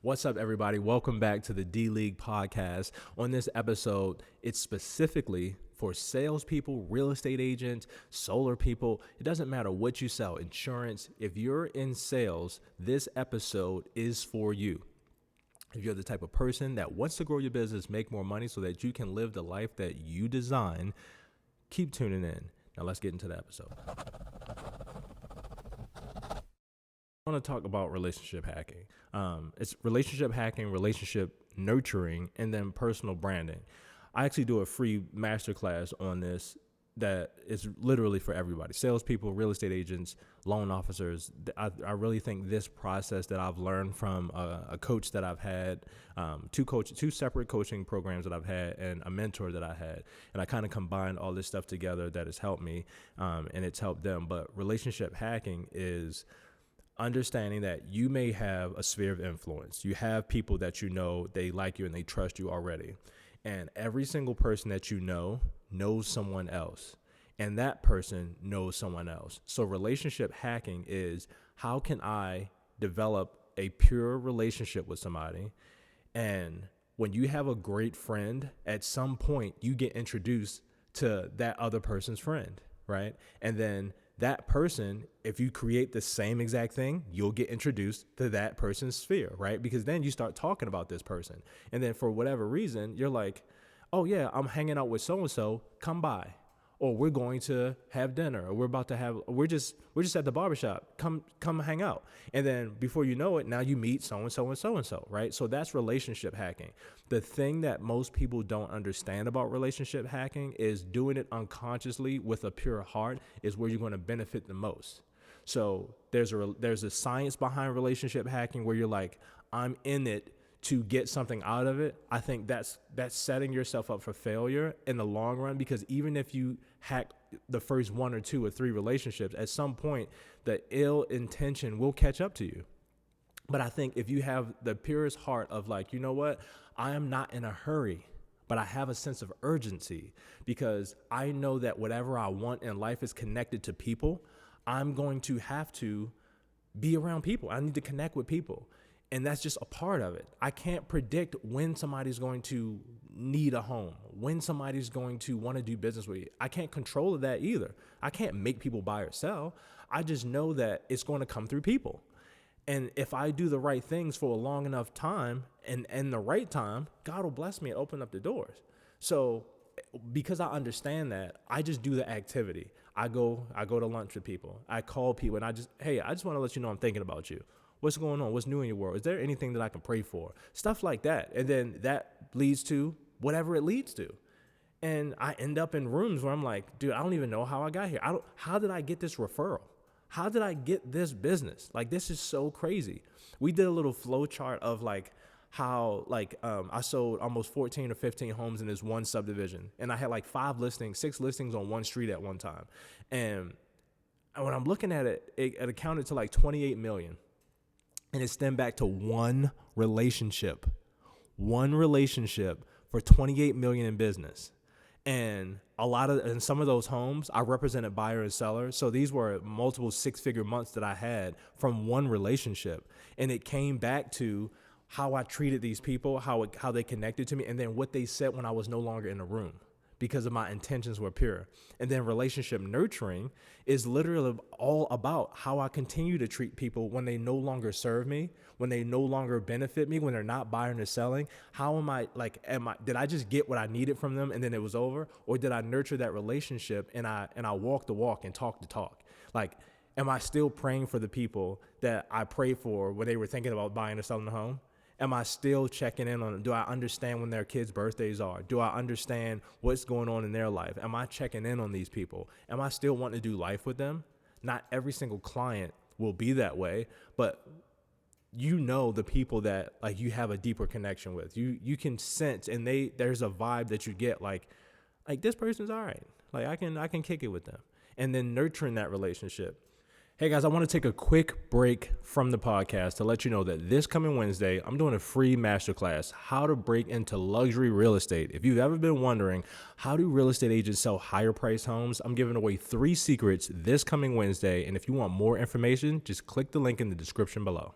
What's up, everybody? Welcome back to the D-League podcast. On this episode, it's specifically for salespeople, real estate agents, solar people. It doesn't matter what you sell, insurance. If you're in sales, this episode is for you. If you're the type of person that wants to grow your business, make more money so that you can live the life that you design, keep tuning in. Now let's get into the episode. I want to talk about relationship hacking. It's relationship hacking, relationship nurturing, and then personal branding. I actually do a free masterclass on this that is literally for everybody. Salespeople, real estate agents, loan officers. I really think this process that I've learned from a coach that I've had, two separate coaching programs that I've had, and a mentor that I had. And I kind of combined all this stuff together that has helped me, and it's helped them. But relationship hacking is understanding that you may have a sphere of influence. You have people that you know, they like you and they trust you already. And every single person that you know knows someone else. And that person knows someone else. So relationship hacking is, how can I develop a pure relationship with somebody? And when you have a great friend, at some point you get introduced to that other person's friend, right? And then that person, if you create the same exact thing, you'll get introduced to that person's sphere, right? Because then you start talking about this person. And then for whatever reason, you're like, oh yeah, I'm hanging out with so-and-so, come by. Or we're going to have dinner, or we're just at the barbershop, come hang out. And then before you know it, now you meet so-and-so and so-and-so, right? So that's relationship hacking. The thing that most people don't understand about relationship hacking is doing it unconsciously with a pure heart is where you're going to benefit the most. So there's a science behind relationship hacking where you're like, I'm in it to get something out of it. I think that's setting yourself up for failure in the long run, because even if you hack the first 1 or 2 or 3 relationships, at some point the ill intention will catch up to you. But I think if you have the purest heart of like, you know what, I am not in a hurry, but I have a sense of urgency because I know that whatever I want in life is connected to people. I'm going to have to be around people. I need to connect with people. And that's just a part of it. I can't predict when somebody's going to need a home, when somebody's going to want to do business with you. I can't control that either. I can't make people buy or sell. I just know that it's going to come through people. And if I do the right things for a long enough time and the right time, God will bless me and open up the doors. So because I understand that, I just do the activity. I go to lunch with people. I call people and I just want to let you know I'm thinking about you. What's going on? What's new in your world? Is there anything that I can pray for? Stuff like that. And then that leads to whatever it leads to. And I end up in rooms where I'm like, dude, I don't even know how I got here. How did I get this referral? How did I get this business? Like, this is so crazy. We did a little flow chart of like how I sold almost 14 or 15 homes in this one subdivision. And I had like 6 listings on one street at one time. And when I'm looking at it, it accounted to like 28 million. And it stemmed back to one relationship for 28 million in business. And in some of those homes, I represented buyer and seller. So these were multiple 6-figure months that I had from one relationship. And it came back to how I treated these people, how they connected to me, and then what they said when I was no longer in the room, because of my intentions were pure. And then relationship nurturing is literally all about how I continue to treat people when they no longer serve me, when they no longer benefit me, when they're not buying or selling. How did I just get what I needed from them and then it was over? Or did I nurture that relationship and I walk the walk and talk the talk? Like, am I still praying for the people that I prayed for when they were thinking about buying or selling a home? Am I still checking in on them? Do I understand when their kids' birthdays are? Do I understand what's going on in their life? Am I checking in on these people? Am I still wanting to do life with them? Not every single client will be that way, but you know the people that like you have a deeper connection with. You can sense, and there's a vibe that you get like this person's all right. Like I can kick it with them. And then nurturing that relationship. Hey guys, I want to take a quick break from the podcast to let you know that this coming Wednesday, I'm doing a free masterclass, how to break into luxury real estate. If you've ever been wondering, how do real estate agents sell higher priced homes? I'm giving away 3 secrets this coming Wednesday. And if you want more information, just click the link in the description below.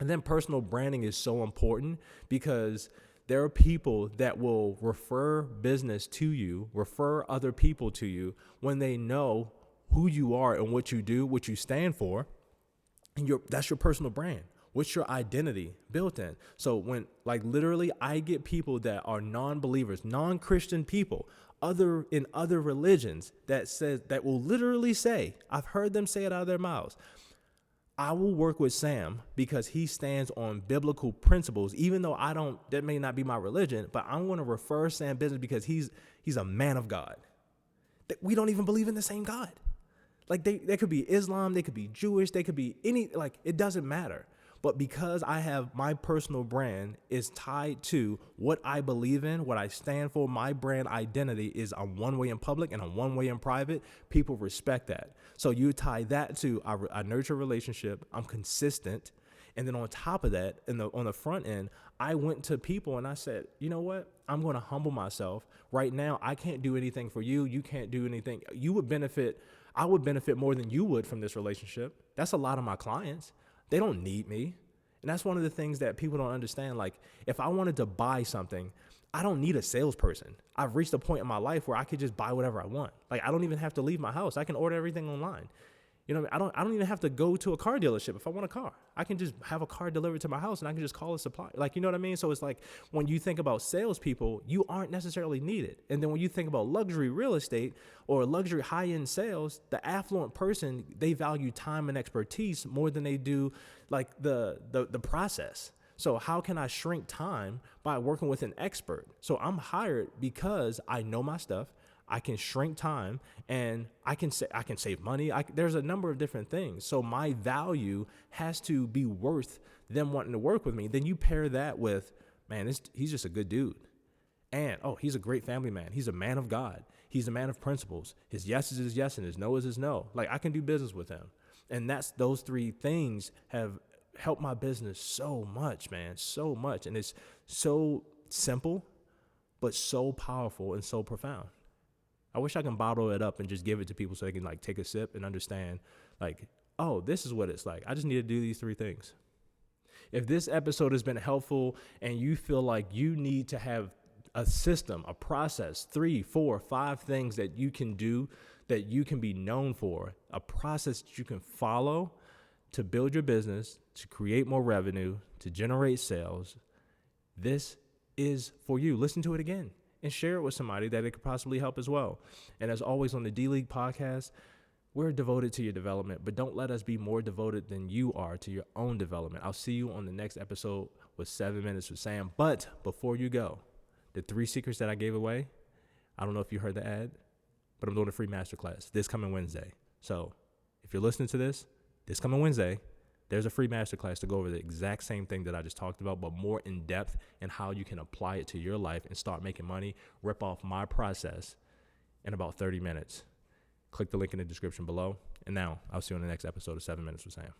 And then personal branding is so important because there are people that will refer business to you, refer other people to you when they know who you are and what you do, what you stand for. And that's your personal brand. What's your identity built in? So when, like, literally, I get people that are non-believers, non-Christian people, in other religions that will literally say, I've heard them say it out of their mouths, I will work with Sam because he stands on biblical principles, even though that may not be my religion, but I'm going to refer Sam business because he's a man of God. We don't even believe in the same God. Like they could be Islam, they could be Jewish, they could be it doesn't matter. But because I have my personal brand is tied to what I believe in, what I stand for, my brand identity is I'm one way in public and I'm one way in private. People respect that. So you tie that to I nurture a relationship, I'm consistent. And then on top of that, on the front end, I went to people and I said, you know what? I'm going to humble myself. Right now, I can't do anything for you. You can't do anything. I would benefit more than you would from this relationship. That's a lot of my clients. They don't need me. And that's one of the things that people don't understand. Like, if I wanted to buy something, I don't need a salesperson. I've reached a point in my life where I could just buy whatever I want. Like, I don't even have to leave my house. I can order everything online. You know what I mean? I don't even have to go to a car dealership if I want a car. I can just have a car delivered to my house and I can just call a supplier. Like, you know what I mean? So it's like when you think about salespeople, you aren't necessarily needed. And then when you think about luxury real estate or luxury high-end sales, the affluent person, they value time and expertise more than they do like the process. So how can I shrink time by working with an expert? So I'm hired because I know my stuff. I can shrink time and I can save money. There's a number of different things. So my value has to be worth them wanting to work with me. Then you pair that with, man, he's just a good dude. And, he's a great family man. He's a man of God. He's a man of principles. His yes is his yes and his no is his no. Like, I can do business with him. And those three things have helped my business so much, man, so much. And it's so simple, but so powerful and so profound. I wish I can bottle it up and just give it to people so they can like take a sip and understand like, this is what it's like. I just need to do these three things. If this episode has been helpful and you feel like you need to have a system, a process, 3, 4, 5 things that you can do, that you can be known for, a process that you can follow to build your business, to create more revenue, to generate sales, this is for you. Listen to it again. And share it with somebody that it could possibly help as well. And as always on the D-League podcast, we're devoted to your development, but don't let us be more devoted than you are to your own development. I'll see you on the next episode with 7 Minutes with Sam. But before you go, the 3 secrets that I gave away, I don't know if you heard the ad, but I'm doing a free masterclass this coming Wednesday. So if you're listening to this coming Wednesday, there's a free masterclass to go over the exact same thing that I just talked about, but more in depth and how you can apply it to your life and start making money. Rip off my process in about 30 minutes. Click the link in the description below. And now I'll see you on the next episode of 7 Minutes with Sam.